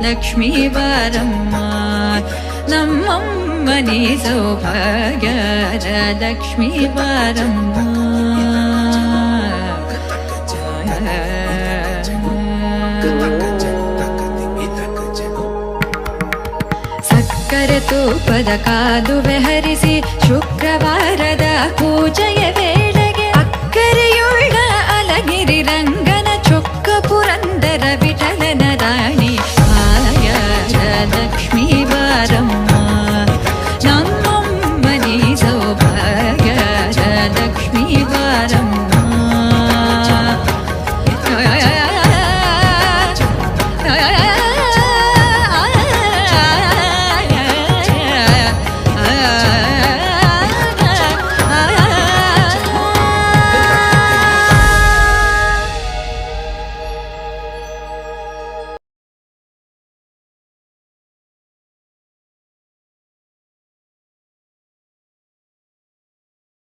ಲಕ್ಷ್ಮೀ ಬಾರಮ್ಮ ನಮ್ಮಮ್ಮನಿ ಸೌಭಾಗ್ಯದ ಲಕ್ಷ್ಮೀ ಬಾರಮ್ಮ ಸಕ್ಕರೆ ತೂಪದ ಕಾದುವೆ ಹರಿಸಿ ಶುಕ್ರವಾರದ ಪೂಜೆಯ ವೇಳೆಗೆ ಅಕ್ಕರೆಯು